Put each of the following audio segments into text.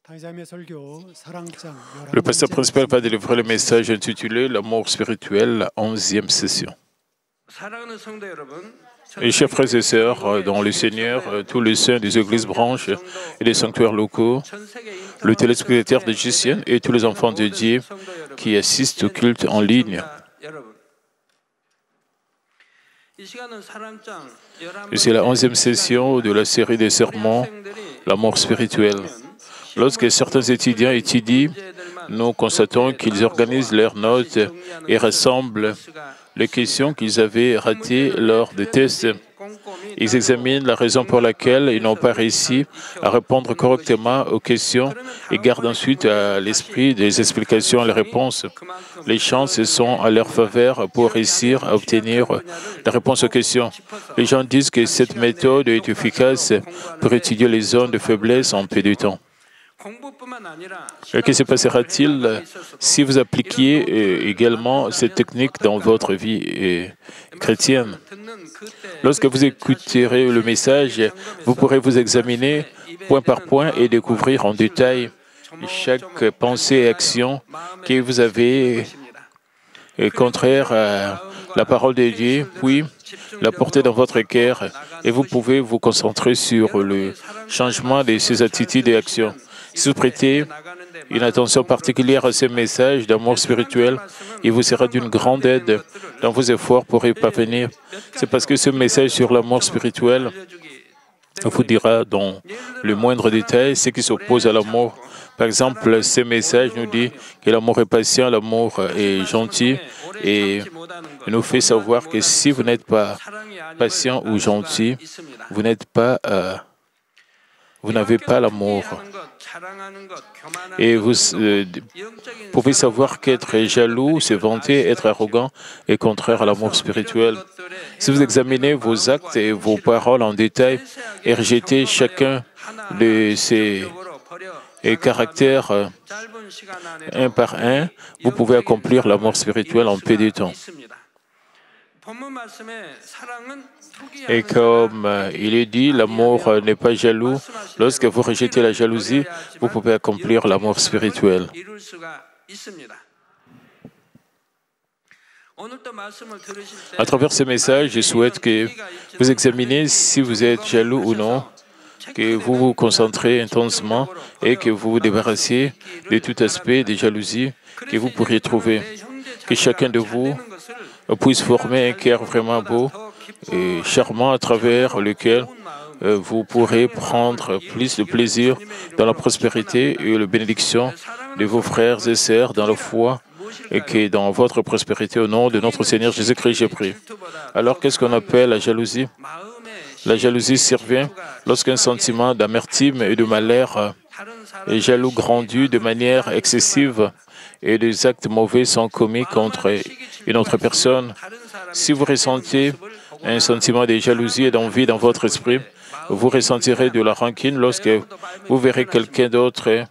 Le pasteur principal va délivrer le message intitulé L'amour spirituel, la 11e session. Et chers frères et sœurs, dans le Seigneur, tous les saints des églises branches et des sanctuaires locaux, le téléspectateur de JCN et tous les enfants de Dieu qui assistent au culte en ligne. Et c'est la 11e session de la série des sermons, l'amour spirituel. Lorsque certains étudiants étudient, nous constatons qu'ils organisent leurs notes et rassemblent les questions qu'ils avaient ratées lors des tests. Ils examinent la raison pour laquelle ils n'ont pas réussi à répondre correctement aux questions et gardent ensuite à l'esprit des explications et les réponses. Les chances sont à leur faveur pour réussir à obtenir la réponse aux questions. Les gens disent que cette méthode est efficace pour étudier les zones de faiblesse en peu de temps. Que se passera-t-il si vous appliquiez également cette technique dans votre vie chrétienne? Lorsque vous écouterez le message, vous pourrez vous examiner point par point et découvrir en détail chaque pensée et action que vous avez contraire à la parole de Dieu, puis la porter dans votre cœur et vous pouvez vous concentrer sur le changement de ces attitudes et actions. Si vous prêtez une attention particulière à ce message d'amour spirituel, il vous sera d'une grande aide dans vos efforts pour y parvenir. C'est parce que ce message sur l'amour spirituel vous dira dans le moindre détail ce qui s'oppose à l'amour. Par exemple, ce message nous dit que l'amour est patient, l'amour est gentil et nous fait savoir que si vous n'êtes pas patient ou gentil, vous n'avez pas l'amour. Et vous pouvez savoir qu'être jaloux, se vanter, être arrogant est contraire à l'amour spirituel. Si vous examinez vos actes et vos paroles en détail et rejetez chacun de ces caractères un par un, vous pouvez accomplir l'amour spirituel en peu de temps. Et comme il est dit, l'amour n'est pas jaloux. Lorsque vous rejetez la jalousie, vous pouvez accomplir l'amour spirituel. À travers ce message, je souhaite que vous examiniez si vous êtes jaloux ou non, que vous vous concentrez intensément et que vous vous débarrassiez de tout aspect de jalousie que vous pourriez trouver. Que chacun de vous puisse former un cœur vraiment beau et charmant à travers lequel vous pourrez prendre plus de plaisir dans la prospérité et la bénédiction de vos frères et sœurs dans la foi et que dans votre prospérité au nom de notre Seigneur Jésus-Christ, j'ai prié. Alors, qu'est-ce qu'on appelle la jalousie? La jalousie survient lorsqu'un sentiment d'amertume et de malheur est jaloux grandit de manière excessive et des actes mauvais sont commis contre une autre personne. Si vous ressentez un sentiment de jalousie et d'envie dans votre esprit, vous ressentirez de la rancune lorsque vous verrez quelqu'un d'autre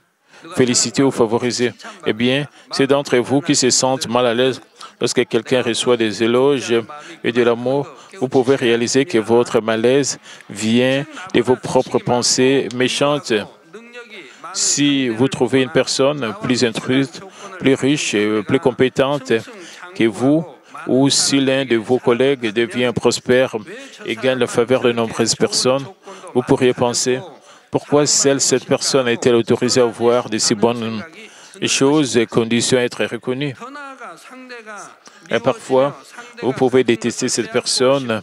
félicité ou favorisé. Eh bien, c'est d'entre vous qui se sentent mal à l'aise lorsque quelqu'un reçoit des éloges et de l'amour. Vous pouvez réaliser que votre malaise vient de vos propres pensées méchantes. Si vous trouvez une personne plus instruite, plus riche et plus compétente que vous, ou si l'un de vos collègues devient prospère et gagne la faveur de nombreuses personnes, vous pourriez penser, pourquoi cette personne est-elle autorisée à avoir de si bonnes choses et conditions à être reconnue? Et parfois, vous pouvez détester cette personne,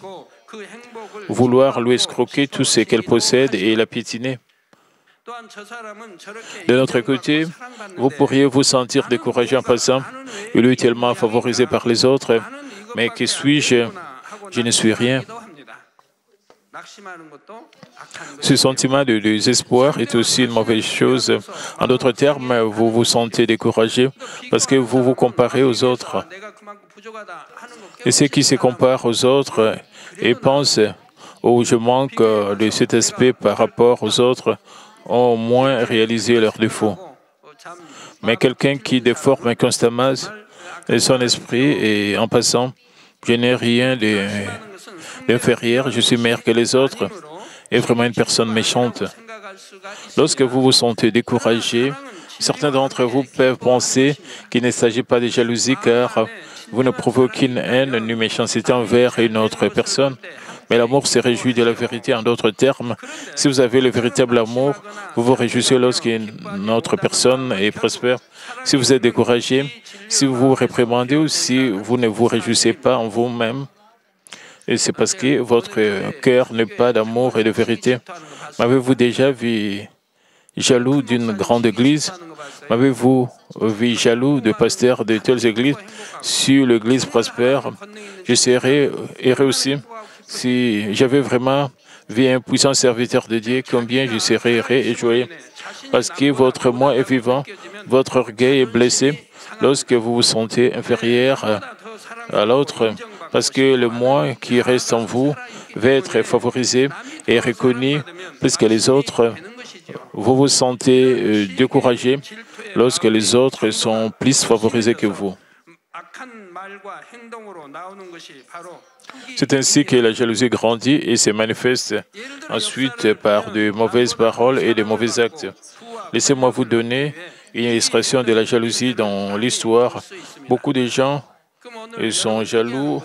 vouloir lui escroquer tout ce qu'elle possède et la piétiner. De l'autre côté, vous pourriez vous sentir découragé en passant. Il est tellement favorisé par les autres, mais que suis-je? Je ne suis rien. Ce sentiment de désespoir est aussi une mauvaise chose. En d'autres termes, vous vous sentez découragé parce que vous vous comparez aux autres. Et ceux qui se comparent aux autres et pensent « Oh, je manque de cet aspect par rapport aux autres », ont au moins réalisé leurs défauts. Mais quelqu'un qui déforme constamment son esprit et en passant, je n'ai rien d'inférieur, je suis meilleur que les autres, est vraiment une personne méchante. Lorsque vous vous sentez découragé, certains d'entre vous peuvent penser qu'il ne s'agit pas de jalousie car vous ne provoquez aucune haine ni méchanceté envers une autre personne. Mais l'amour se réjouit de la vérité. En d'autres termes, si vous avez le véritable amour, vous vous réjouissez lorsqu'une autre personne est prospère. Si vous êtes découragé, si vous vous réprimandez ou si vous ne vous réjouissez pas en vous-même, et c'est parce que votre cœur n'est pas d'amour et de vérité. M'avez-vous déjà vu jaloux d'une grande église? M'avez-vous vu jaloux de pasteurs de telles églises? Si l'église prospère, je serais heureux aussi. Si j'avais vraiment vu un puissant serviteur de Dieu, combien je serais heureux et joyeux. Parce que votre moi est vivant, votre orgueil est blessé lorsque vous vous sentez inférieur à l'autre. Parce que le moi qui reste en vous va être favorisé et reconnu plus que les autres. Vous vous sentez découragé lorsque les autres sont plus favorisés que vous. C'est ainsi que la jalousie grandit et se manifeste ensuite par de mauvaises paroles et de mauvais actes. Laissez-moi vous donner une illustration de la jalousie dans l'histoire. Beaucoup de gens sont jaloux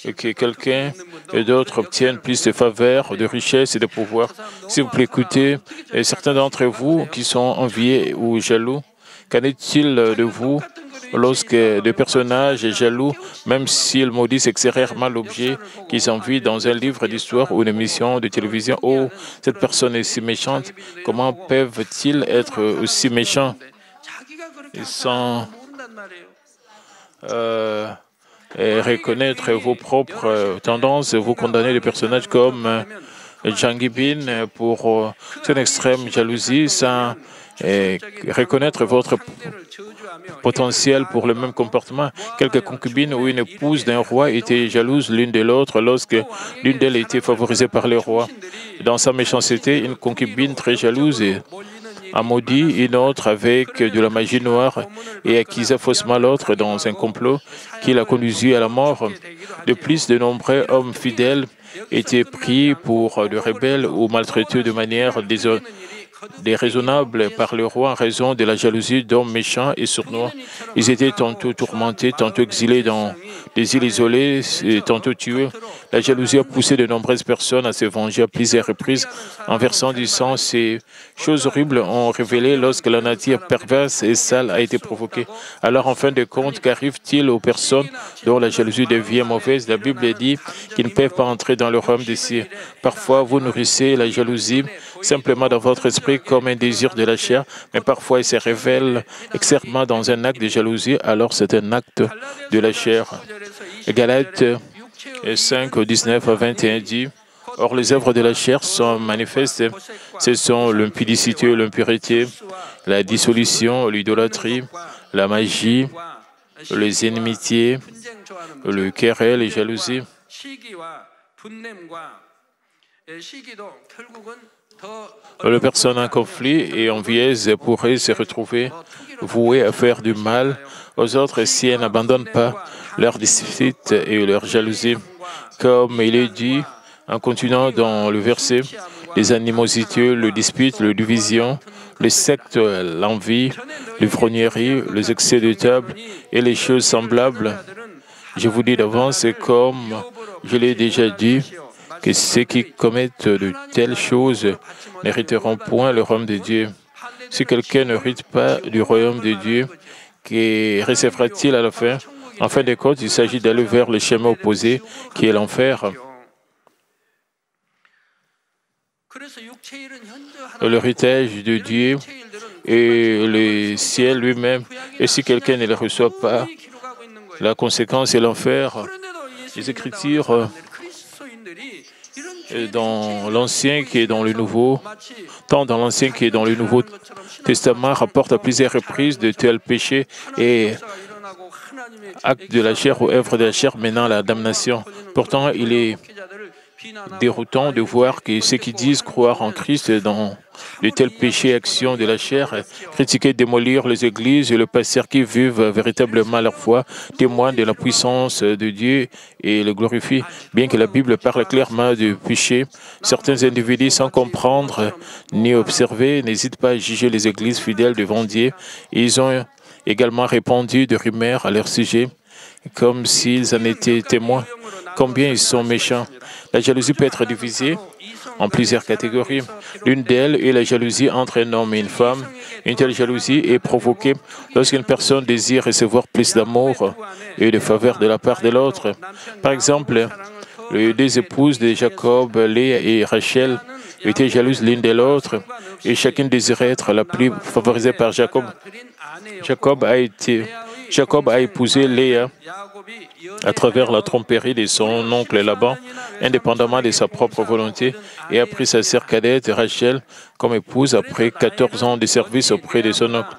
et que quelqu'un et d'autres obtiennent plus de faveurs, de richesses et de pouvoir. S'il vous plaît, écoutez, et certains d'entre vous qui sont enviés ou jaloux, qu'en est-il de vous lorsque des personnages jaloux, même s'ils maudissent extérieurement l'objet qu'ils envient dans un livre d'histoire ou une émission de télévision? Oh, cette personne est si méchante, comment peuvent-ils être aussi méchants? Sans reconnaître vos propres tendances, vous condamnez des personnages comme Jang Bin pour son extrême jalousie, sans reconnaître votre potentiel pour le même comportement. Quelques concubines ou une épouse d'un roi étaient jalouses l'une de l'autre lorsque l'une d'elles était favorisée par le roi. Dans sa méchanceté, une concubine très jalouse a maudit une autre avec de la magie noire et accusé faussement l'autre dans un complot qui l'a conduit à la mort. De plus, de nombreux hommes fidèles étaient pris pour de rebelles ou maltraités de manière déraisonnable par le roi en raison de la jalousie d'hommes méchants et sournois. Ils étaient tantôt tourmentés, tantôt exilés dans des îles isolées et tantôt tués. La jalousie a poussé de nombreuses personnes à se venger à plusieurs reprises en versant du sang. Ces choses horribles ont révélé lorsque la nature perverse et sale a été provoquée. Alors, en fin de compte, qu'arrive-t-il aux personnes dont la jalousie devient mauvaise? La Bible dit qu'ils ne peuvent pas entrer dans le royaume des cieux. Parfois, vous nourrissez la jalousie simplement dans votre esprit comme un désir de la chair, mais parfois il se révèle extérieurement dans un acte de jalousie, alors c'est un acte de la chair. Galates 5, 19 à 21 dit: Or, les œuvres de la chair sont manifestes. Ce sont l'impudicité, l'impureté, la dissolution, l'idolâtrie, la magie, les inimitiés, le querelle et jalousie. Les personnes en conflit et envieuses pourraient se retrouver vouées à faire du mal aux autres si elles n'abandonnent pas leur dispute et leur jalousie. Comme il est dit en continuant dans le verset, les animosités, les disputes, les divisions, les sectes, l'envie, l'ivrognerie, les excès de table et les choses semblables. Je vous dis d'avance, comme je l'ai déjà dit, que ceux qui commettent de telles choses n'hériteront point le royaume de Dieu. Si quelqu'un n'hérite pas du royaume de Dieu, que recevra-t-il à la fin? En fin de compte, il s'agit d'aller vers le chemin opposé, qui est l'enfer. L'héritage de Dieu et le ciel lui-même. Et si quelqu'un ne le reçoit pas, la conséquence est l'enfer. Les Écritures dans l'Ancien qui est dans le Nouveau, tant dans l'Ancien qui est dans le Nouveau Testament, rapportent à plusieurs reprises de tels péchés et actes de la chair ou œuvres de la chair menant à la damnation. Pourtant, il est déroutant de voir que ceux qui disent croire en Christ dans de tels péchés et actions de la chair, critiquer, démolir les églises et le pasteur qui vivent véritablement leur foi, témoignent de la puissance de Dieu et le glorifient. Bien que la Bible parle clairement du péché, certains individus sans comprendre ni observer n'hésitent pas à juger les églises fidèles devant Dieu. Ils ont également répandu des rumeurs à leur sujet, comme s'ils en étaient témoins. Combien ils sont méchants. La jalousie peut être divisée en plusieurs catégories. L'une d'elles est la jalousie entre un homme et une femme. Une telle jalousie est provoquée lorsqu'une personne désire recevoir plus d'amour et de faveur de la part de l'autre. Par exemple, les deux épouses de Jacob, Léa et Rachel, étaient jalouses l'une de l'autre et chacune désirait être la plus favorisée par Jacob. Jacob a épousé Léa à travers la tromperie de son oncle Laban, indépendamment de sa propre volonté, et a pris sa sœur cadette Rachel comme épouse après 14 ans de service auprès de son oncle.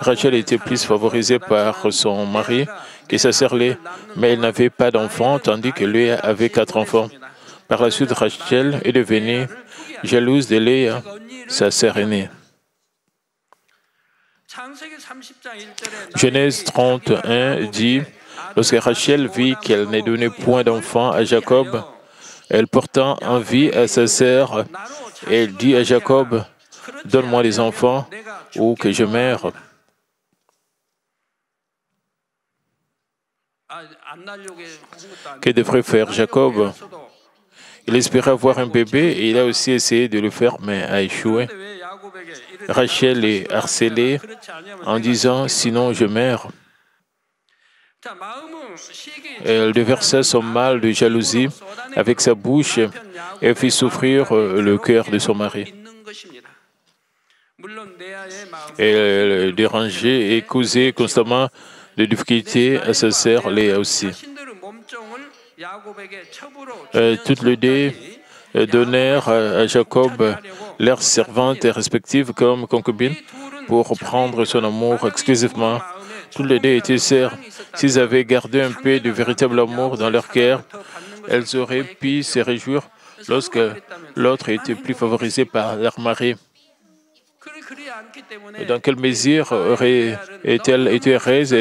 Rachel était plus favorisée par son mari que sa sœur Léa, mais elle n'avait pas d'enfants, tandis que Léa avait 4 enfants. Par la suite, Rachel est devenue jalouse de Léa, sa sœur aînée. Genèse 31 dit, lorsque Rachel vit qu'elle ne donnait point d'enfant à Jacob, elle porta envie à sa sœur et elle dit à Jacob, « Donne-moi des enfants ou que je meure. » Que devrait faire Jacob? Il espérait avoir un bébé et il a aussi essayé de le faire, mais a échoué. Rachel est harcelée en disant « Sinon je meurs ». Elle déversa son mal de jalousie avec sa bouche et fit souffrir le cœur de son mari. Elle dérangeait et causait constamment des difficultés à sa sœur Léa aussi. Toutes les deux donnèrent à Jacob leurs servantes respectives comme concubines pour prendre son amour exclusivement. Toutes les deux étaient sœurs. S'ils avaient gardé un peu de véritable amour dans leur cœur, elles auraient pu se réjouir lorsque l'autre était plus favorisé par leur mari. Dans quelle mesure auraient-elles été heureuses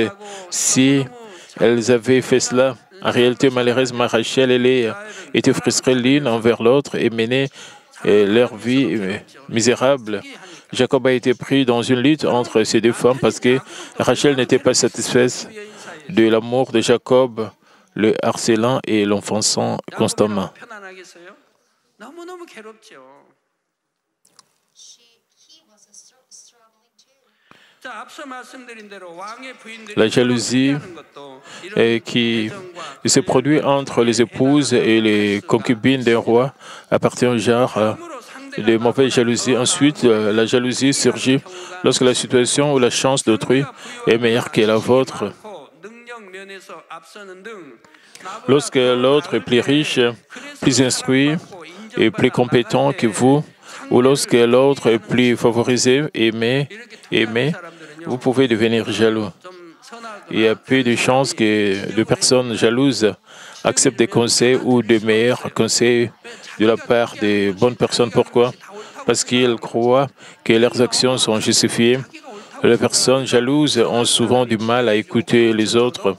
si elles avaient fait cela? En réalité, malheureusement, Rachel et Léa étaient frustrées l'une envers l'autre et menaient leur vie misérable. Jacob a été pris dans une lutte entre ces deux femmes parce que Rachel n'était pas satisfaite de l'amour de Jacob, le harcelant et l'offensant constamment. La jalousie qui se produit entre les épouses et les concubines d'un roi appartient au genre de mauvaise jalousie. Ensuite, la jalousie surgit lorsque la situation ou la chance d'autrui est meilleure que la vôtre. Lorsque l'autre est plus riche, plus instruit et plus compétent que vous, ou lorsque l'autre est plus favorisé, aimé, vous pouvez devenir jaloux. Il y a peu de chances que deux personnes jalouses acceptent des conseils ou des meilleurs conseils de la part des bonnes personnes. Pourquoi? Parce qu'ils croient que leurs actions sont justifiées. Les personnes jalouses ont souvent du mal à écouter les autres.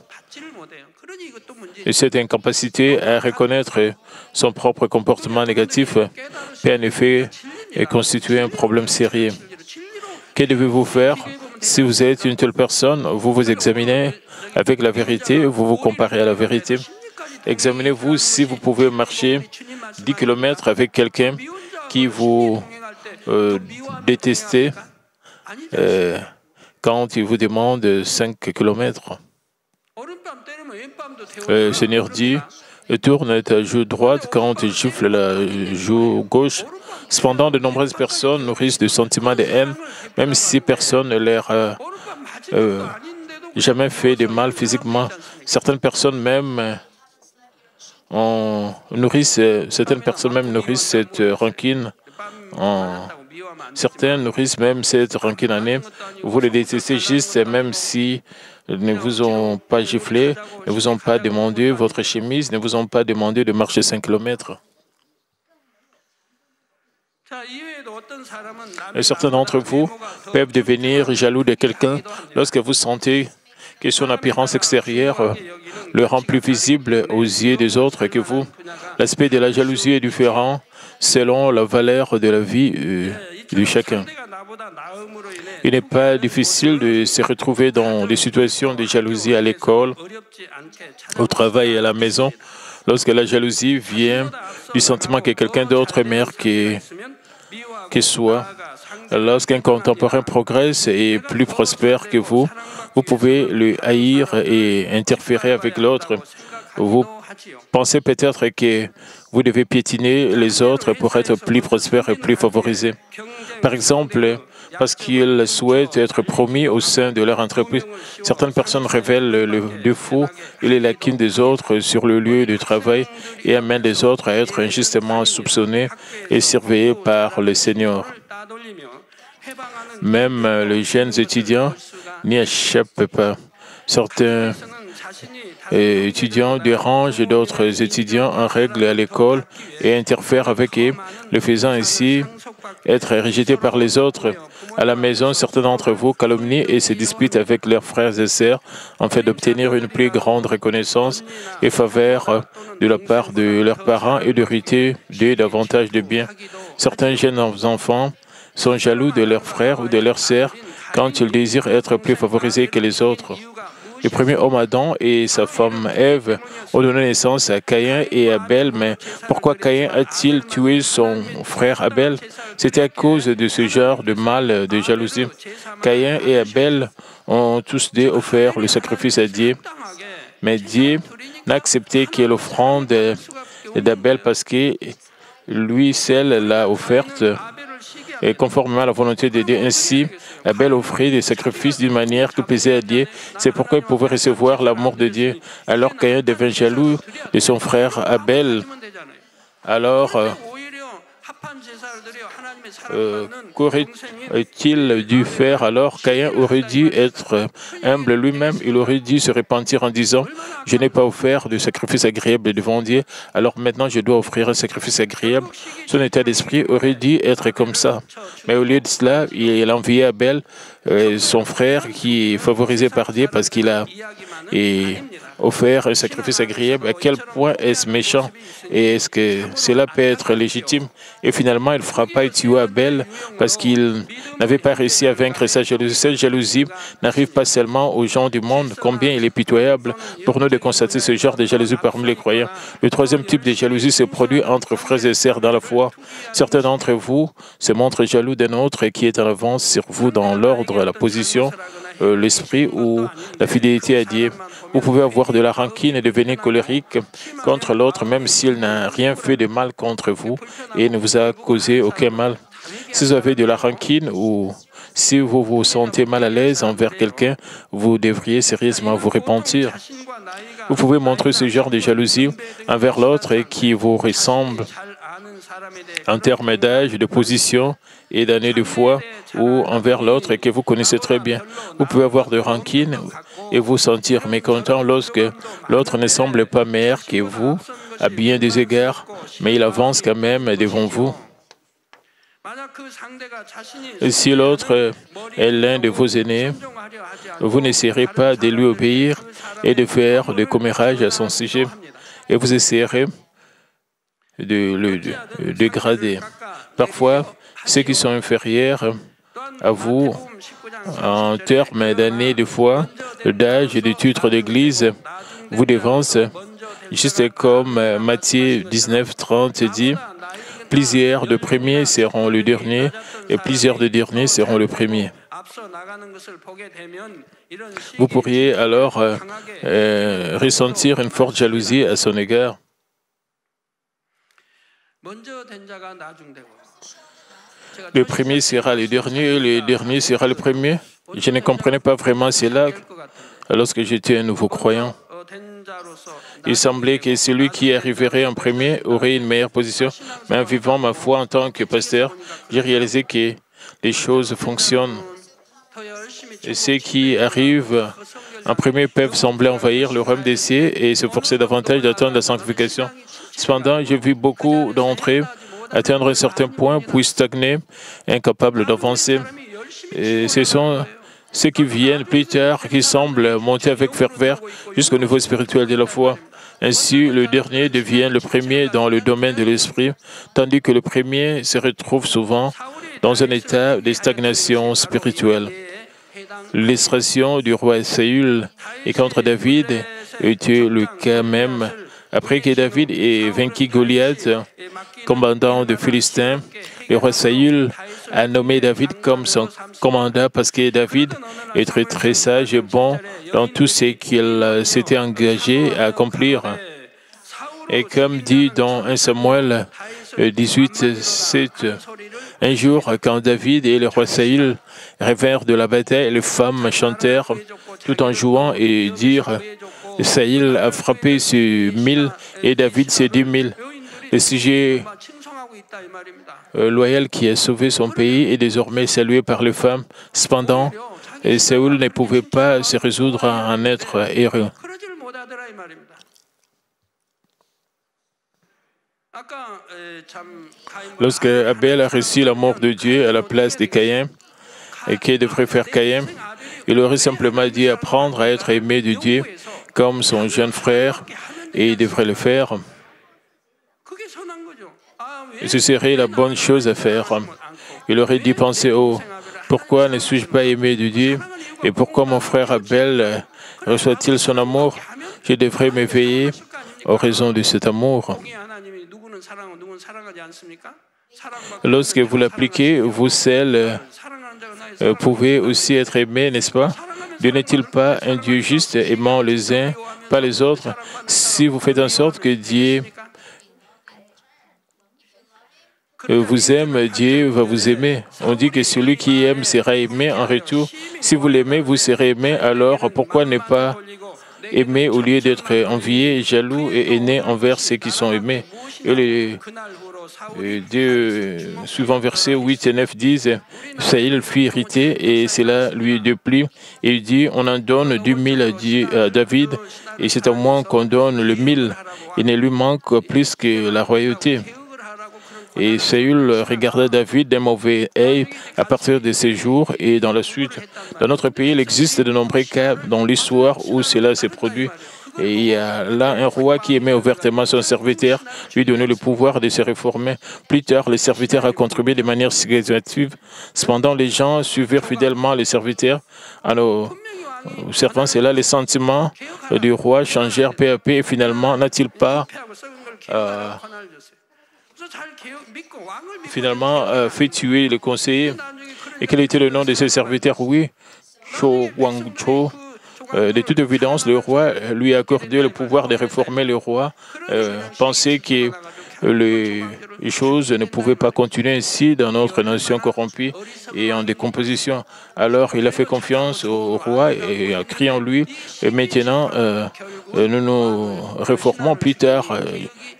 Et cette incapacité à reconnaître son propre comportement négatif peut en effet constituer un problème sérieux. Que devez-vous faire? Si vous êtes une telle personne, vous vous examinez avec la vérité, vous vous comparez à la vérité. Examinez-vous si vous pouvez marcher 10 km avec quelqu'un qui vous déteste quand il vous demande 5 km. Le Seigneur dit, tourne ta joue droite quand tu gifles la joue gauche. Cependant, de nombreuses personnes nourrissent des sentiments de haine, même si personne ne leur a jamais fait de mal physiquement. Certaines personnes même nourrissent cette rancune. Certains nourrissent même cette rancune en eux. Vous les détestez juste, même si ne vous ont pas giflé, ne vous ont pas demandé votre chemise, ne vous ont pas demandé de marcher 5 km. Et certains d'entre vous peuvent devenir jaloux de quelqu'un lorsque vous sentez que son apparence extérieure le rend plus visible aux yeux des autres que vous. L'aspect de la jalousie est différent selon la valeur de la vie de chacun. Il n'est pas difficile de se retrouver dans des situations de jalousie à l'école, au travail et à la maison, lorsque la jalousie vient du sentiment que quelqu'un d'autre est meilleur que soi. Lorsqu'un contemporain progresse et est plus prospère que vous, vous pouvez le haïr et interférer avec l'autre. Vous pensez peut-être que vous devez piétiner les autres pour être plus prospère et plus favorisé. Par exemple, parce qu'ils souhaitent être promis au sein de leur entreprise, certaines personnes révèlent le défaut et les lacunes des autres sur le lieu de travail et amènent les autres à être injustement soupçonnés et surveillés par le Seigneur. Même les jeunes étudiants n'y échappent pas. Certains étudiants dérangent d'autres étudiants en règle à l'école et interfèrent avec eux, le faisant ainsi être rejetés par les autres. À la maison, certains d'entre vous calomnient et se disputent avec leurs frères et sœurs afin d'obtenir une plus grande reconnaissance et faveur de la part de leurs parents et d'hériter d'eux davantage de biens. Certains jeunes enfants sont jaloux de leurs frères ou de leurs sœurs quand ils désirent être plus favorisés que les autres. Le premier homme Adam et sa femme Ève ont donné naissance à Caïn et Abel, mais pourquoi Caïn a-t-il tué son frère Abel? C'était à cause de ce genre de mal de jalousie. Caïn et Abel ont tous deux offert le sacrifice à Dieu, mais Dieu n'a accepté que l'offrande d'Abel parce que lui seul l'a offerte. Et conformément à la volonté de Dieu. Ainsi, Abel offrit des sacrifices d'une manière qui plaisait à Dieu. C'est pourquoi il pouvait recevoir l'amour de Dieu. Alors Caïn devint jaloux de son frère Abel. Alors, qu'aurait-il dû faire alors? Caïn aurait dû être humble lui-même. Il aurait dû se repentir en disant « Je n'ai pas offert de sacrifice agréable devant Dieu, alors maintenant je dois offrir un sacrifice agréable. » Son état d'esprit aurait dû être comme ça. Mais au lieu de cela, il enviait Abel, son frère, qui est favorisé par Dieu parce qu'il a offert un sacrifice agréable. À quel point est-ce méchant? Et est-ce que cela peut être légitime? Et finalement, il frappa et tua Abel parce qu'il n'avait pas réussi à vaincre sa jalousie. Cette jalousie n'arrive pas seulement aux gens du monde. Combien il est pitoyable pour nous de constater ce genre de jalousie parmi les croyants. Le troisième type de jalousie se produit entre frères et sœurs dans la foi. Certains d'entre vous se montrent jaloux d'un autre qui est en avance sur vous dans l'ordre, la position, l'esprit ou la fidélité à Dieu. Vous pouvez avoir de la rancune et devenir colérique contre l'autre, même s'il n'a rien fait de mal contre vous et ne vous a causé aucun mal. Si vous avez de la rancune ou si vous vous sentez mal à l'aise envers quelqu'un, vous devriez sérieusement vous repentir. Vous pouvez montrer ce genre de jalousie envers l'autre et qui vous ressemble en termes d'âge, de position et d'années de foi, ou envers l'autre que vous connaissez très bien. Vous pouvez avoir de rancune et vous sentir mécontent lorsque l'autre ne semble pas meilleur que vous à bien des égards, mais il avance quand même devant vous. Et si l'autre est l'un de vos aînés, vous n'essayerez pas de lui obéir et de faire des commérages à son sujet, et vous essayerez de le dégrader. Parfois, ceux qui sont inférieurs à vous en termes d'années de foi, d'âge et de titres d'église vous devancent, juste comme Matthieu 19, 30 dit, « Plusieurs de premiers seront le dernier et plusieurs de derniers seront le premier. » Vous pourriez alors ressentir une forte jalousie à son égard. Le premier sera le dernier sera le premier. Je ne comprenais pas vraiment cela lorsque j'étais un nouveau croyant. Il semblait que celui qui arriverait en premier aurait une meilleure position, mais en vivant ma foi en tant que pasteur, j'ai réalisé que les choses fonctionnent. Et ceux qui arrivent en premier peuvent sembler envahir le royaume des cieux et se forcer davantage d'atteindre la sanctification. Cependant, j'ai vu beaucoup d'entre eux atteindre un certain point, puis stagner, incapable d'avancer. Et ce sont ceux qui viennent plus tard, qui semblent monter avec ferveur jusqu'au niveau spirituel de la foi. Ainsi, le dernier devient le premier dans le domaine de l'esprit, tandis que le premier se retrouve souvent dans un état de stagnation spirituelle. L'illustration du roi Saül et contre David était le cas même. Après que David ait vaincu Goliath, commandant de Philistins, le roi Saül a nommé David comme son commandant parce que David était très sage et bon dans tout ce qu'il s'était engagé à accomplir. Et comme dit dans 1 Samuel 18, 7, un jour, quand David et le roi Saül revinrent de la bataille, les femmes chantèrent tout en jouant et dirent « Saül a frappé sur 1000 et David sur 10 000 ». Le sujet loyal qui a sauvé son pays est désormais salué par les femmes. Cependant, Saül ne pouvait pas se résoudre à en être heureux. Lorsque Abel a reçu la mort de Dieu à la place de Caïn, et qu'il devrait faire Caïn, il aurait simplement dit apprendre à être aimé de Dieu comme son jeune frère, et il devrait le faire. Et ce serait la bonne chose à faire. Il aurait dit penser, oh, pourquoi ne suis-je pas aimé de Dieu? Et pourquoi mon frère Abel reçoit-il son amour? Je devrais m'éveiller en raison de cet amour. Lorsque vous l'appliquez, vous seuls pouvez aussi être aimés, n'est-ce pas? Dieu n'est-il pas un Dieu juste, aimant les uns, pas les autres? Si vous faites en sorte que Dieu vous aime, Dieu va vous aimer. On dit que celui qui aime sera aimé en retour. Si vous l'aimez, vous serez aimé. Alors, pourquoi ne pas aimer au lieu d'être envié, jaloux et haineux envers ceux qui sont aimés? Et les deux suivants versets 8 et 9 disent « Saül fut irrité et cela lui déplut. Et il dit « On en donne 1000 à David et c'est à moi qu'on donne le 1000. Il ne lui manque plus que la royauté. » Et Saül regarda David d'un mauvais œil à partir de ces jours et dans la suite. Dans notre pays, il existe de nombreux cas dans l'histoire où cela s'est produit. Et il y a là un roi qui aimait ouvertement son serviteur, lui donnait le pouvoir de se réformer. Plus tard, le serviteur a contribué de manière significative. Cependant, les gens suivirent fidèlement les serviteurs. En observant cela, les sentiments du roi changèrent peu à peu et finalement, n'a-t-il pas fait tuer le conseiller? Et quel était le nom de ses serviteurs? Oui, Cho Guangzhou. De toute évidence, le roi lui a accordé le pouvoir de réformer. Le roi pensait que les choses ne pouvaient pas continuer ainsi dans notre nation corrompue et en décomposition. Alors il a fait confiance au roi et a crié en lui. Et maintenant, nous nous réformons. Plus tard,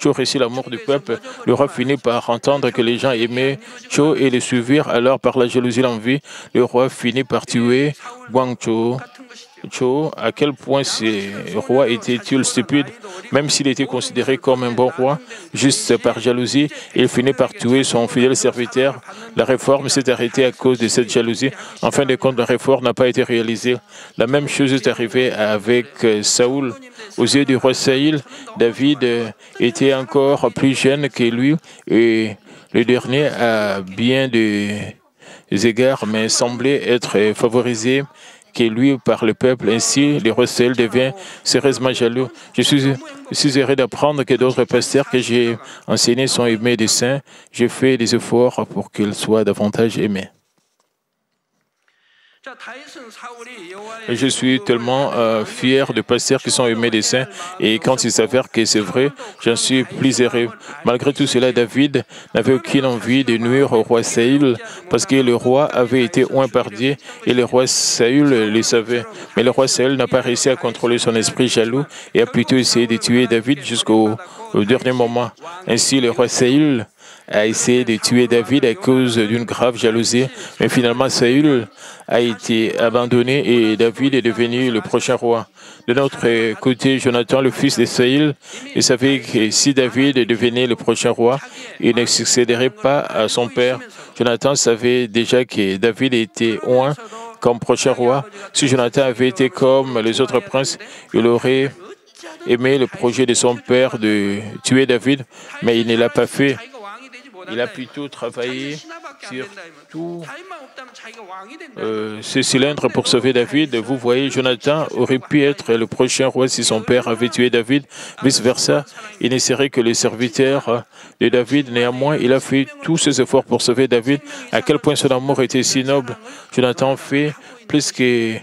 Cho réussit la mort du peuple. Le roi finit par entendre que les gens aimaient Cho et le suivirent. Alors, par la jalousie et l'envie, le roi finit par tuer Guangzhou. Cho, à quel point ce roi était-il stupide? Même s'il était considéré comme un bon roi, juste par jalousie, il finit par tuer son fidèle serviteur. La réforme s'est arrêtée à cause de cette jalousie. En fin de compte, la réforme n'a pas été réalisée. La même chose est arrivée avec Saül. Aux yeux du roi Saül, David était encore plus jeune que lui et le dernier a bien des égards, mais semblait être favorisé que lui par le peuple. Ainsi, le roi Saül devient sérieusement jaloux. Je suis heureux d'apprendre que d'autres pasteurs que j'ai enseignés sont aimés des saints. J'ai fait des efforts pour qu'ils soient davantage aimés. Je suis tellement fier de pasteurs qui sont aimés des saints et quand il s'avère que c'est vrai, j'en suis plus heureux. Malgré tout cela, David n'avait aucune envie de nuire au roi Saül parce que le roi avait été oint par Dieu et le roi Saül le savait. Mais le roi Saül n'a pas réussi à contrôler son esprit jaloux et a plutôt essayé de tuer David jusqu'au dernier moment. Ainsi, le roi Saül a essayé de tuer David à cause d'une grave jalousie, mais finalement Saül a été abandonné et David est devenu le prochain roi. De notre côté, Jonathan, le fils de Saül, il savait que si David devenait le prochain roi, il ne succéderait pas à son père. Jonathan savait déjà que David était oint comme prochain roi. Si Jonathan avait été comme les autres princes, il aurait aimé le projet de son père de tuer David, mais il ne l'a pas fait. Il a plutôt travaillé sur tous ces cylindres pour sauver David. Vous voyez, Jonathan aurait pu être le prochain roi si son père avait tué David. Vice-versa, il ne serait que le serviteur de David. Néanmoins, il a fait tous ses efforts pour sauver David. À quel point son amour était si noble. Jonathan fait plus que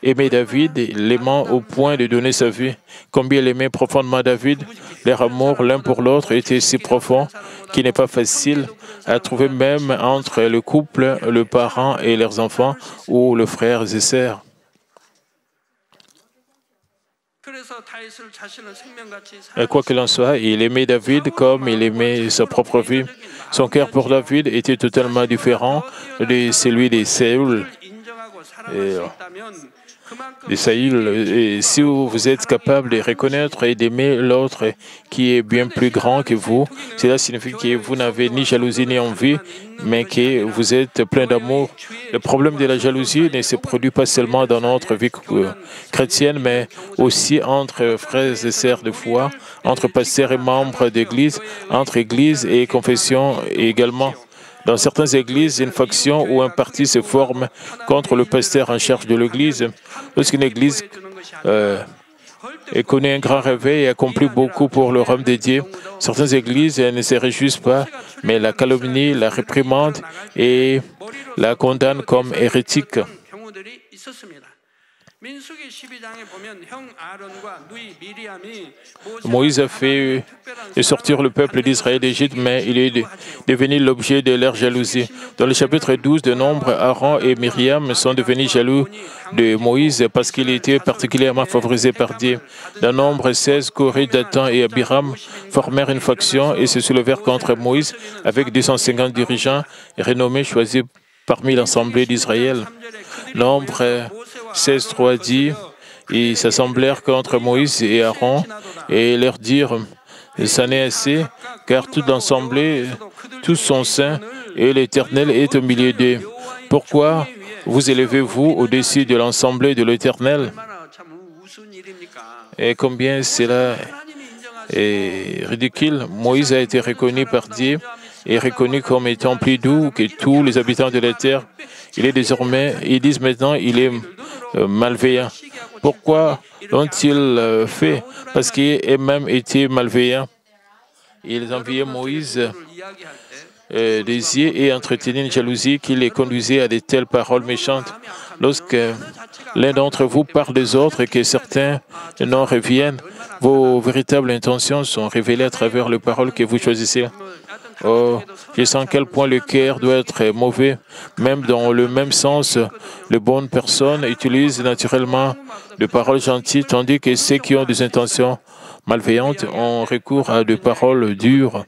aimer David, l'aimant au point de donner sa vie. Combien il aimait profondément David. Leur amour l'un pour l'autre était si profond qu'il n'est pas facile à trouver même entre le couple, le parent et leurs enfants ou les frères et sœurs. Quoi qu'il en soit, il aimait David comme il aimait sa propre vie. Son cœur pour David était totalement différent de celui de Saül. Et si vous êtes capable de reconnaître et d'aimer l'autre qui est bien plus grand que vous, cela signifie que vous n'avez ni jalousie ni envie, mais que vous êtes plein d'amour. Le problème de la jalousie ne se produit pas seulement dans notre vie chrétienne, mais aussi entre frères et sœurs de foi, entre pasteurs et membres d'église, entre église et confession également. Dans certaines églises, une faction ou un parti se forme contre le pasteur en charge de l'église. Lorsqu'une église connaît un grand réveil et accomplit beaucoup pour le royaume de Dieu, certaines églises ne se réjouissent pas, mais la calomnient, la réprimandent et la condamnent comme hérétique. Moïse a fait sortir le peuple d'Israël d'Égypte, mais il est devenu l'objet de leur jalousie. Dans le chapitre 12 de Nombre, Aaron et Myriam sont devenus jaloux de Moïse parce qu'il était particulièrement favorisé par Dieu. Dans Nombre 16, Coré, Dathan et Abiram formèrent une faction et se soulevèrent contre Moïse avec 250 dirigeants renommés choisis parmi l'assemblée d'Israël. Nombre 16.3 dit, ils s'assemblèrent contre Moïse et Aaron et leur dirent, ça n'est assez, car toute l'assemblée, tous sont saints et l'Éternel est au milieu d'eux. Pourquoi vous élevez-vous au-dessus de l'assemblée de l'Éternel? Et combien cela est ridicule. Moïse a été reconnu par Dieu et reconnu comme étant plus doux que tous les habitants de la terre. Il est désormais, ils disent maintenant, il est malveillant. Pourquoi l'ont-ils fait? Parce qu'il a même été malveillant. Ils enviaient Moïse des yeux et entretenaient une jalousie qui les conduisait à de telles paroles méchantes. Lorsque l'un d'entre vous parle des autres et que certains n'en reviennent, vos véritables intentions sont révélées à travers les paroles que vous choisissez. Oh, je sens à quel point le cœur doit être mauvais. Même dans le même sens, les bonnes personnes utilisent naturellement des paroles gentilles, tandis que ceux qui ont des intentions malveillantes ont recours à des paroles dures.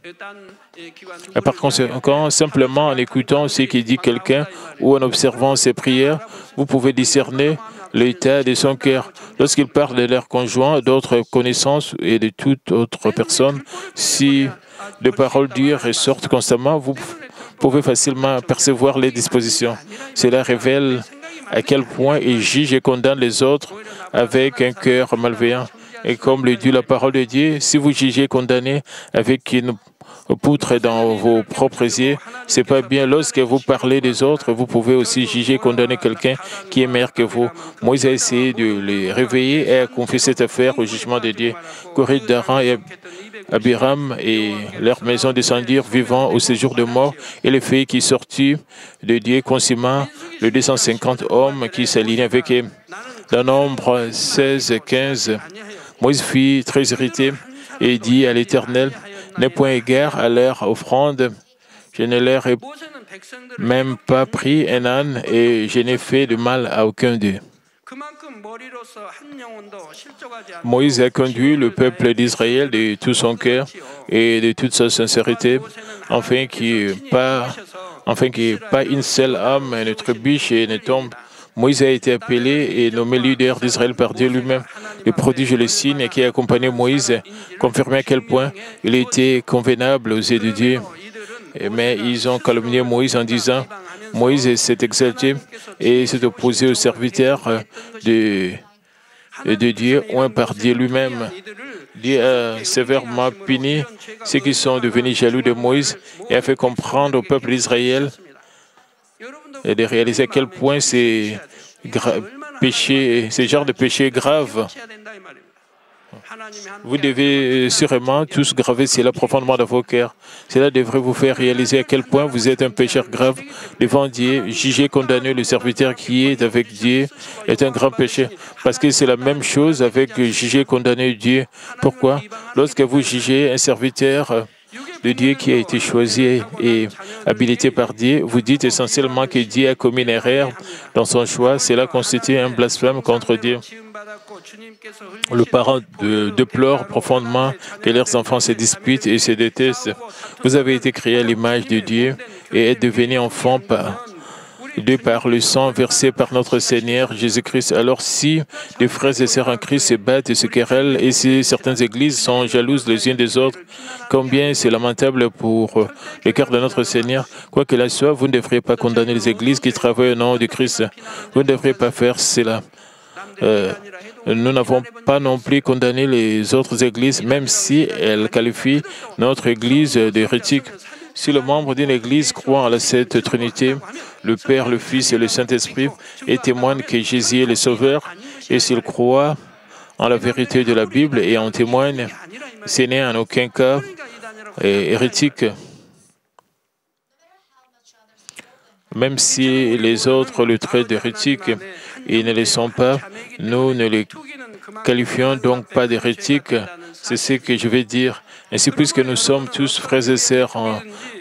Et par conséquent, simplement en écoutant ce que dit quelqu'un ou en observant ses prières, vous pouvez discerner l'état de son cœur. Lorsqu'ils parlent de leur conjoint, d'autres connaissances et de toute autre personne, si des paroles dures ressortent constamment, vous pouvez facilement percevoir les dispositions. Cela révèle à quel point ils jugent et condamnent les autres avec un cœur malveillant. Et comme le dit la parole de Dieu, si vous jugez et condamnez avec une poutre dans vos propres yeux, c'est pas bien. Lorsque vous parlez des autres, vous pouvez aussi juger et condamner quelqu'un qui est meilleur que vous. Moïse a essayé de les réveiller et a confié cette affaire au jugement de Dieu. Coré, Dathan et Abiram et leur maison descendirent vivants au séjour de mort, et les filles qui sortirent de Dieu consummant les 250 hommes qui s'alignaient avec eux. Dans Nombre 16 et 15, Moïse fut très irrité et dit à l'Éternel, n'aie point égard à leur offrande, je ne leur ai même pas pris un âne et je n'ai fait de mal à aucun d'eux. Moïse a conduit le peuple d'Israël de tout son cœur et de toute sa sincérité, afin qu'il n'y ait pas une seule âme ne trébuche et ne tombe. Moïse a été appelé et nommé leader d'Israël par Dieu lui-même. Les prodiges et les signes qui accompagnaient Moïse confirmaient à quel point il était convenable aux yeux de Dieu. Mais ils ont calomnié Moïse en disant « Moïse s'est exalté et s'est opposé aux serviteurs de Dieu, oint par Dieu lui-même. » Dieu a sévèrement puni ceux qui sont devenus jaloux de Moïse et a fait comprendre au peuple d'Israël et de réaliser à quel point ces genres de péchés graves. Vous devez sûrement tous graver cela profondément dans vos cœurs. Cela devrait vous faire réaliser à quel point vous êtes un pécheur grave devant Dieu. Juger, condamner le serviteur qui est avec Dieu est un grand péché. Parce que c'est la même chose avec juger, condamner Dieu. Pourquoi? Lorsque vous jugez un serviteur de Dieu qui a été choisi et habilité par Dieu, vous dites essentiellement que Dieu a commis une erreur dans son choix. Cela constitue un blasphème contre Dieu. Les parents déplorent profondément que leurs enfants se disputent et se détestent. Vous avez été créés à l'image de Dieu et êtes devenus enfants par le sang versé par notre Seigneur Jésus-Christ. Alors si des frères et sœurs en Christ se battent et se querellent, et si certaines églises sont jalouses les unes des autres, combien c'est lamentable pour le cœur de notre Seigneur. Quoi qu'il en soit, vous ne devriez pas condamner les églises qui travaillent au nom de Christ. Vous ne devriez pas faire cela. Nous n'avons pas non plus condamné les autres églises, même si elles qualifient notre église d'hérétique. Si le membre d'une église croit en la Sainte Trinité, le Père, le Fils et le Saint-Esprit, et témoigne que Jésus est le Sauveur, et s'il croit en la vérité de la Bible et en témoigne, ce n'est en aucun cas hérétique. Même si les autres le traitent d'hérétique, ils ne le sont pas, nous ne les qualifions donc pas d'hérétiques. C'est ce que je vais dire. Ainsi, puisque nous sommes tous frères et sœurs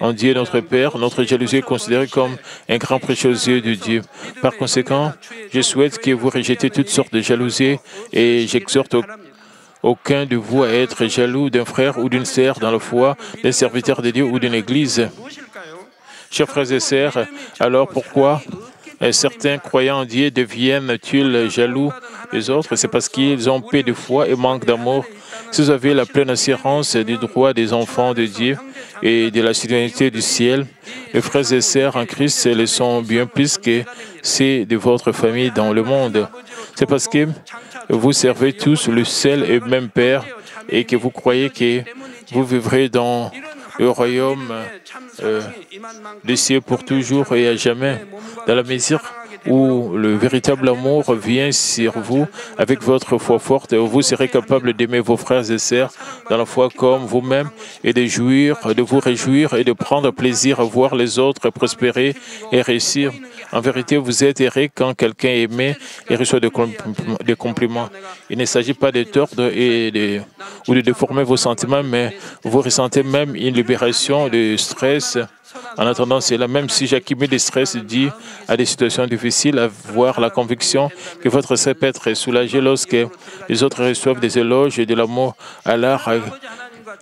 en Dieu notre Père, notre jalousie est considérée comme un grand péché aux yeux de Dieu. Par conséquent, je souhaite que vous rejetez toutes sortes de jalousie et j'exhorte aucun de vous à être jaloux d'un frère ou d'une sœur dans la foi, d'un serviteur de Dieu ou d'une église. Chers frères et sœurs, alors pourquoi certains croyants en Dieu deviennent-ils jaloux des autres? C'est parce qu'ils ont peu de foi et manquent d'amour. Si vous avez la pleine assurance du droit des enfants de Dieu et de la citoyenneté du ciel, les frères et sœurs en Christ le sont bien plus que ceux de votre famille dans le monde. C'est parce que vous servez tous le seul et même Père et que vous croyez que vous vivrez dans le royaume des cieux pour toujours et à jamais, dans la mesure où le véritable amour vient sur vous avec votre foi forte, vous serez capable d'aimer vos frères et sœurs dans la foi comme vous-même et de vous réjouir et de prendre plaisir à voir les autres prospérer et réussir. En vérité, vous êtes heureux quand quelqu'un est aimé et reçoit des compliments. Il ne s'agit pas de tordre ou de déformer vos sentiments, mais vous ressentez même une libération de stress. En attendant cela, même si j'accumule des stress dû à des situations difficiles, avoir la conviction que votre sœur peut être soulagée lorsque les autres reçoivent des éloges et de l'amour à l'art,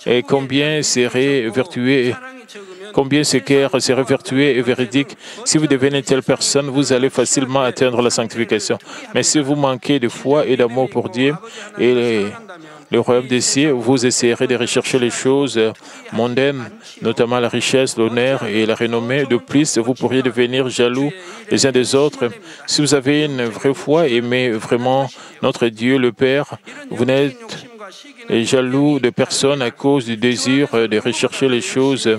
et combien ce cœur serait vertueux et véridique. Si vous devenez une telle personne, vous allez facilement atteindre la sanctification. Mais si vous manquez de foi et d'amour pour Dieu et le royaume des cieux, vous essayerez de rechercher les choses mondaines, notamment la richesse, l'honneur et la renommée. De plus, vous pourriez devenir jaloux les uns des autres. Si vous avez une vraie foi et aimez vraiment notre Dieu, le Père, vous n'êtes jaloux de personne à cause du désir de rechercher les choses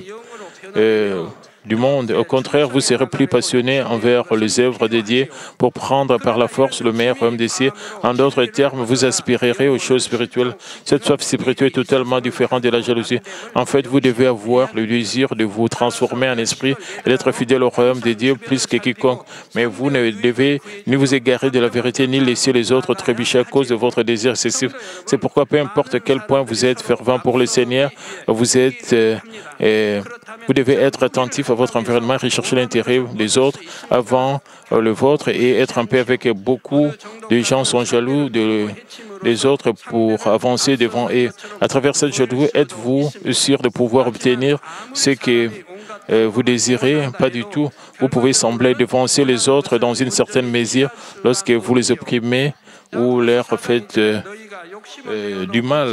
du monde. Au contraire, vous serez plus passionné envers les œuvres de Dieu pour prendre par la force le meilleur royaume des cieux. En d'autres termes, vous aspirerez aux choses spirituelles. Cette soif spirituelle est totalement différente de la jalousie. En fait, vous devez avoir le désir de vous transformer en esprit et d'être fidèle au royaume de Dieu plus que quiconque. Mais vous ne devez ni vous égarer de la vérité, ni laisser les autres trébucher à cause de votre désir excessif. C'est pourquoi, peu importe à quel point vous êtes fervent pour le Seigneur, vous devez être attentif à votre environnement, rechercher l'intérêt des autres avant le vôtre et être en paix avec beaucoup les gens sont jaloux des autres pour avancer devant eux. À travers cette jalousie, êtes-vous sûr de pouvoir obtenir ce que vous désirez? Pas du tout. Vous pouvez sembler devancer les autres dans une certaine mesure lorsque vous les opprimez ou leur faites du mal.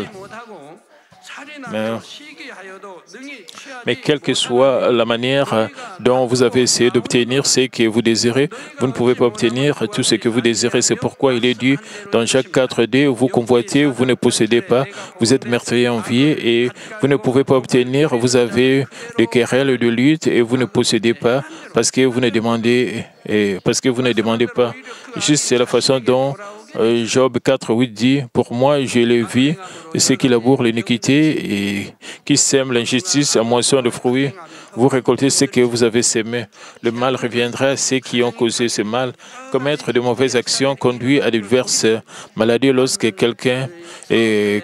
Mais quelle que soit la manière dont vous avez essayé d'obtenir ce que vous désirez, vous ne pouvez pas obtenir tout ce que vous désirez. C'est pourquoi il est dit dans Jacques 4:2, vous convoitez, vous ne possédez pas, vous êtes meurtrier envié et vous ne pouvez pas obtenir, vous avez des querelles, de luttes et vous ne possédez pas parce que vous ne demandez pas. Juste c'est la façon dont Job 4:8 dit, pour moi, je le vis, ceux qui labourent l'iniquité et qui sèment l'injustice à moisson de fruits. Vous récoltez ce que vous avez sémé. Le mal reviendra à ceux qui ont causé ce mal. Commettre de mauvaises actions conduit à diverses maladies lorsque quelqu'un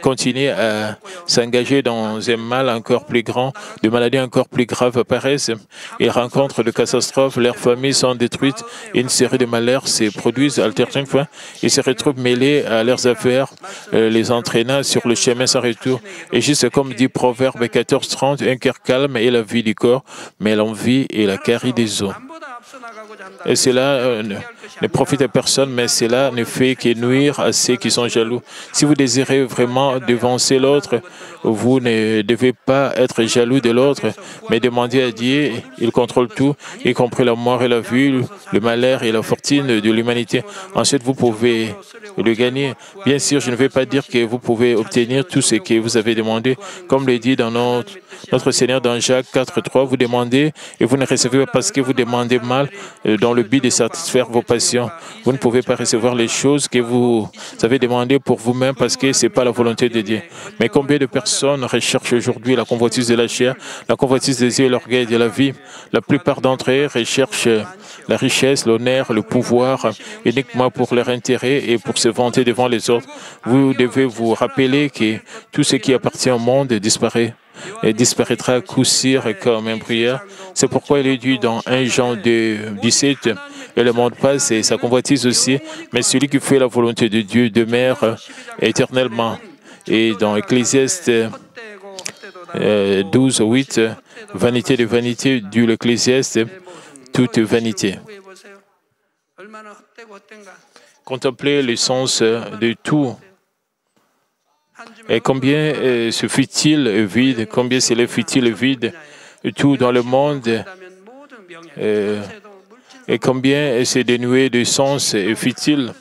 continue à s'engager dans un mal encore plus grand. Des maladies encore plus graves apparaissent. Ils rencontrent de catastrophes, leurs familles sont détruites. Une série de malheurs se produisent alternativement. Ils se retrouvent mêlés à leurs affaires, les entraînant sur le chemin sans retour. Et juste comme dit Proverbe 14:30, un cœur calme est la vie du corps, mais l'envie est la carie des os. Et cela ne profite à personne, mais cela ne fait que nuire à ceux qui sont jaloux. Si vous désirez vraiment devancer l'autre, vous ne devez pas être jaloux de l'autre, mais demander à Dieu, il contrôle tout, y compris la mort et la vie, le malheur et la fortune de l'humanité. Ensuite, vous pouvez le gagner. Bien sûr, je ne vais pas dire que vous pouvez obtenir tout ce que vous avez demandé. Comme le dit dans notre Seigneur dans Jacques 4:3, vous demandez et vous ne recevez pas parce que vous demandez mal dans le but de satisfaire vos passions. Vous ne pouvez pas recevoir les choses que vous avez demandées pour vous-même parce que ce n'est pas la volonté de Dieu. Mais combien de personnes recherchent aujourd'hui la convoitise de la chair, la convoitise des yeux et l'orgueil de la vie? La plupart d'entre eux recherchent la richesse, l'honneur, le pouvoir uniquement pour leur intérêt et pour se vanter devant les autres. Vous devez vous rappeler que tout ce qui appartient au monde disparaît et disparaîtra à coup sûr comme un brouillard. C'est pourquoi il est dit dans 1 Jean 2:17, et le monde passe et sa convoitise aussi, mais celui qui fait la volonté de Dieu demeure éternellement. Et dans Ecclésiaste 12:8, vanité de vanité, dit l'Ecclésiaste, toute vanité. Contemplez le sens de tout. Et combien ce fut-il vide, combien cela fut-il vide, tout dans le monde, et combien c'est dénué de sens et fut-il.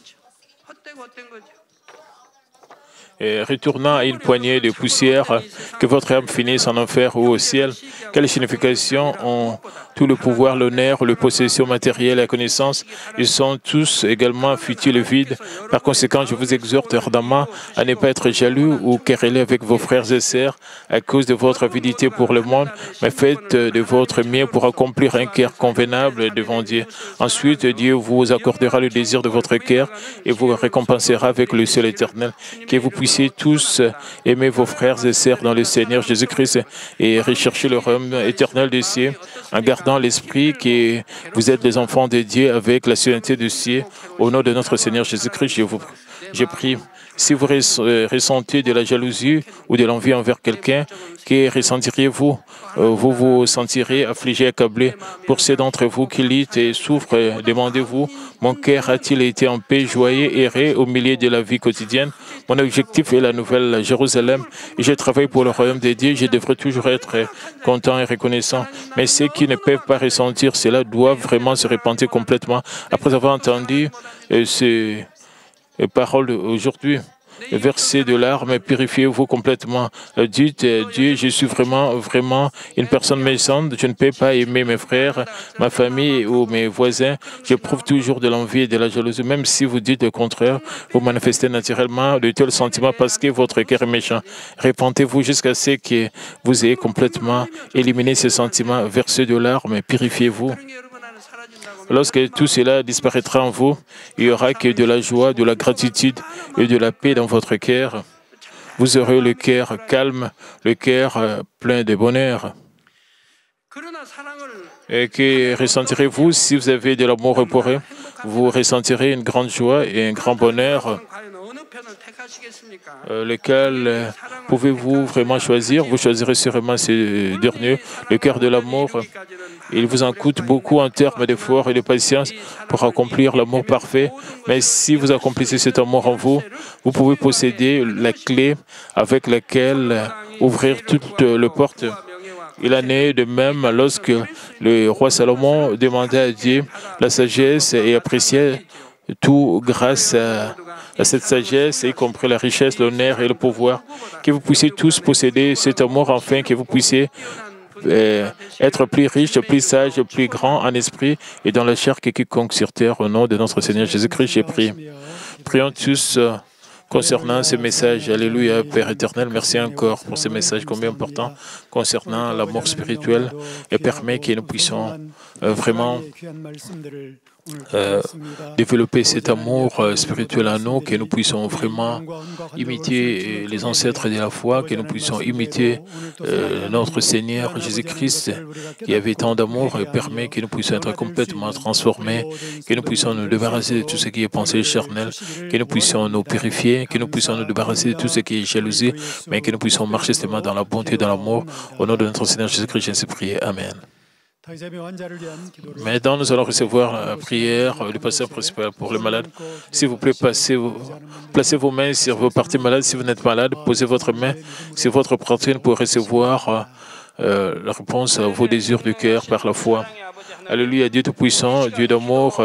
Et retournant à une poignée de poussière, que votre âme finisse en enfer ou au ciel. Quelle signification ont tout le pouvoir, l'honneur, la possession matérielle et la connaissance? Ils sont tous également futiles et vides. Par conséquent, je vous exhorte ardemment à ne pas être jaloux ou querellé avec vos frères et sœurs à cause de votre avidité pour le monde, mais faites de votre mieux pour accomplir un cœur convenable devant Dieu. Ensuite, Dieu vous accordera le désir de votre cœur et vous récompensera avec le ciel éternel. Que vous puissiez tous aimer vos frères et sœurs dans le Seigneur Jésus-Christ et rechercher le royaume éternel des cieux en gardant l'esprit que vous êtes les enfants de Dieu avec la sérénité du ciel. Au nom de notre Seigneur Jésus-Christ, je prie. Si vous ressentez de la jalousie ou de l'envie envers quelqu'un, que ressentiriez-vous? Vous vous sentirez affligé, accablé. Pour ceux d'entre vous qui luttent et souffrent, demandez-vous, mon cœur a-t-il été en paix, joyeux, erré au milieu de la vie quotidienne? Mon objectif est la nouvelle Jérusalem et je travaille pour le royaume de Dieu. Je devrais toujours être content et reconnaissant. Mais ceux qui ne peuvent pas ressentir cela doivent vraiment se repentir complètement. Après avoir entendu ces paroles aujourd'hui, versez de larmes, purifiez-vous complètement. Dites, Dieu, je suis vraiment une personne méchante. Je ne peux pas aimer mes frères, ma famille ou mes voisins. J'éprouve toujours de l'envie et de la jalousie. Même si vous dites le contraire, vous manifestez naturellement de tels sentiments parce que votre cœur est méchant. Repentez-vous jusqu'à ce que vous ayez complètement éliminé ces sentiments. Versez de larmes, purifiez-vous. Lorsque tout cela disparaîtra en vous, il n'y aura que de la joie, de la gratitude et de la paix dans votre cœur. Vous aurez le cœur calme, le cœur plein de bonheur. Et que ressentirez-vous si vous avez de l'amour pour eux? vous ressentirez une grande joie et un grand bonheur. Lequel pouvez-vous vraiment choisir? Vous choisirez sûrement ce dernier, le cœur de l'amour. Il vous en coûte beaucoup en termes d'efforts et de patience pour accomplir l'amour parfait. Mais si vous accomplissez cet amour en vous, vous pouvez posséder la clé avec laquelle ouvrir toutes les portes. Il en est de même lorsque le roi Salomon demandait à Dieu la sagesse et appréciait tout grâce à cette sagesse, y compris la richesse, l'honneur et le pouvoir, que vous puissiez tous posséder cet amour, afin que vous puissiez être plus riche, plus sage, plus grand en esprit et dans la chair que quiconque sur terre. Au nom de notre Seigneur Jésus-Christ, j'ai prié. Prions tous concernant ce message. Alléluia, Père éternel, merci encore pour ce message combien important concernant l'amour spirituel et permet que nous puissions vraiment développer cet amour spirituel en nous, que nous puissions vraiment imiter les ancêtres de la foi, que nous puissions imiter notre Seigneur Jésus-Christ qui avait tant d'amour et permet que nous puissions être complètement transformés, que nous puissions nous débarrasser de tout ce qui est pensée charnelle, que nous puissions nous purifier, que nous puissions nous débarrasser de tout ce qui est jalousie, mais que nous puissions marcher justement dans la bonté et dans l'amour. Au nom de notre Seigneur Jésus-Christ, je prie. Amen. Maintenant, nous allons recevoir la prière du pasteur principal pour les malades. S'il vous plaît, placez vos mains sur vos parties malades. Si vous n'êtes malade, posez votre main sur votre poitrine pour recevoir la réponse à vos désirs du cœur par la foi. Alléluia, Dieu Tout-Puissant, Dieu d'amour.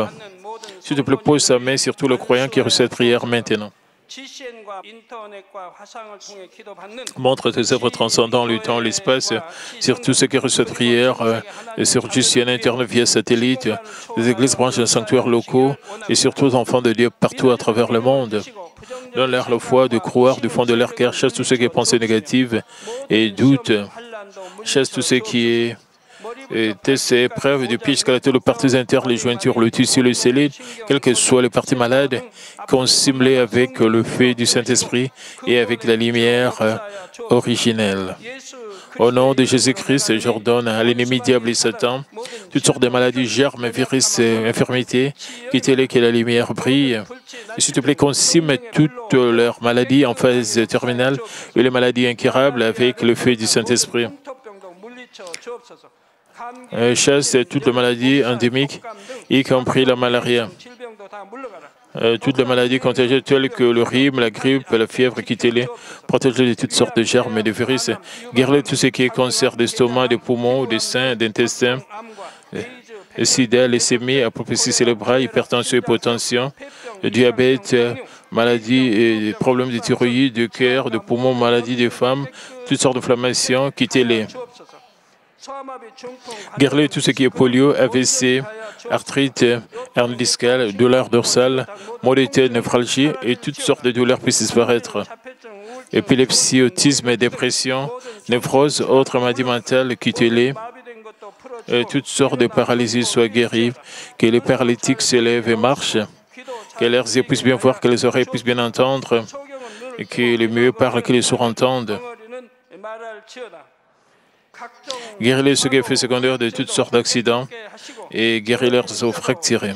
S'il te plaît, pose ta main sur tout le croyant qui reçoit cette prière maintenant. Montre tes œuvres transcendant le temps, l'espace, sur tous ceux qui reçoivent cette prière, sur GCN Internet via satellite, les églises branches et sanctuaires locaux, et surtout les enfants de Dieu partout à travers le monde. Donne-leur la foi de croire du fond de leur cœur, chasse tout ce qui est pensée négative et doute, chasse tout ce qui est tests et épreuves du piège squelettal, les parties internes, les jointures, le tissu, le scellé, quelles que soient les parties malades, consimulées avec le feu du Saint-Esprit et avec la lumière originelle. Au nom de Jésus-Christ, j'ordonne à l'ennemi diable et Satan toutes sortes de maladies, germes, virus et infirmités, quittez-les, que la lumière brille. Et s'il te plaît, consume toutes leurs maladies en phase terminale et les maladies incurables avec le feu du Saint-Esprit. Chasse toutes les maladies endémiques, y compris la malaria. Toutes les maladies contagieuses telles que le rhume, la grippe, la fièvre, quittez-les. Protège-les de toutes sortes de germes et de virus. Guéris-les de tout ce qui est cancer d'estomac, des poumons, des seins, d'intestins, sida, leucémie, apoplexie cérébrale, hypertension, hypotension, diabète, maladies et problèmes de thyroïde, de cœur, de poumons, maladies des femmes, toutes sortes d'inflammations, quittez-les. Guéris-les tout ce qui est polio, AVC, arthrite, hernie discale, douleurs dorsales, maux de tête, néphralgie et toutes sortes de douleurs puissent disparaître. Épilepsie, autisme et dépression, névrose, autres maladies mentales, quittez-les. Toutes sortes de paralysies soient guéries, que les paralytiques se lèvent et marchent, que leurs yeux puissent bien voir, que les oreilles puissent bien entendre, et que les muets parlent, que les sourds entendent. Guéris les effets secondaires de toutes sortes d'accidents et guéris leurs os fracturés.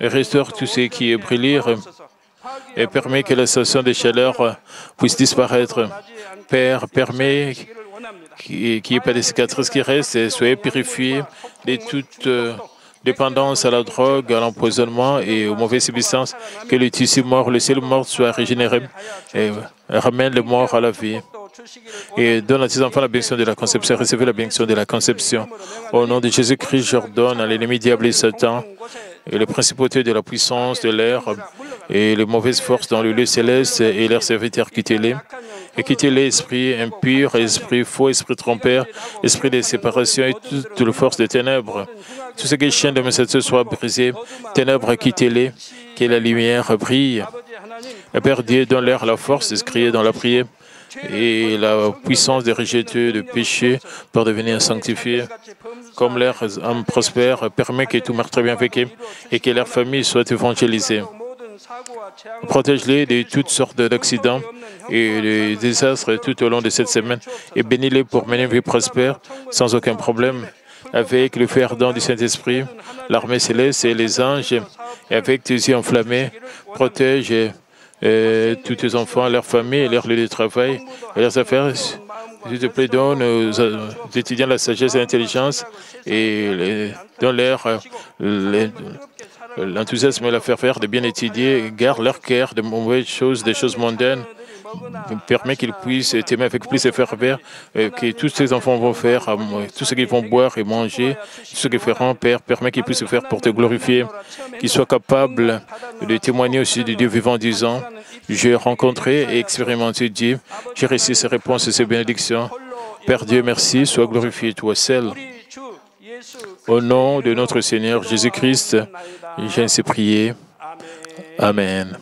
Et restaure tout ce qui est brûlé et permet que la sensation de chaleur puisse disparaître. Père, permet qu'il n'y ait pas de cicatrices qui restent et soyez purifiés de toute dépendance à la drogue, à l'empoisonnement et aux mauvaises substances, que le tissu mort, le sel mort soit régénéré et ramène le mort à la vie. Et donne à tes enfants la bénédiction de la conception, recevez la bénédiction de la conception. Au nom de Jésus-Christ, j'ordonne à l'ennemi diable et Satan et les principautés de la puissance de l'air et les mauvaises forces dans le lieu céleste et leurs serviteurs, quittez-les. Et quittez-les, esprit impur, esprit faux, esprit trompeur, esprit de séparation et toutes les forces des ténèbres. Tout ce qui est chien de mes ce soit brisé. Ténèbres, quittez-les, que la lumière brille. Et Père Dieu, donne-leur la force de se crier dans la prière et la puissance de rejeter le péché pour devenir sanctifié. Comme leur âme prospère, permet que tout marche très bien avec eux et que leur famille soit évangélisée. Protège-les de toutes sortes d'accidents et de désastres tout au long de cette semaine et bénis-les pour mener une vie prospère sans aucun problème. avec le feu ardent du Saint-Esprit, l'armée céleste et les anges, et avec tes yeux enflammés, protège tous tes enfants, leurs familles, leurs lieux de travail et leurs affaires. S'il te plaît, donne aux étudiants la sagesse et l'intelligence et donne-leur l'enthousiasme et la faire faire de bien étudier, garde leur cœur de mauvaises choses, des choses mondaines. Permet qu'ils puissent t'aimer avec plus de ferveur, que tous ces enfants vont faire, tout ce qu'ils vont boire et manger, tout ce qu'ils feront, Père, permet qu'ils puissent faire pour te glorifier, qu'ils soient capables de témoigner aussi de Dieu vivant en disant, j'ai rencontré et expérimenté Dieu, j'ai reçu ces réponses et ces bénédictions. Père Dieu, merci, sois glorifié, toi seul. Au nom de notre Seigneur Jésus-Christ, j'ai ainsi prié. Amen.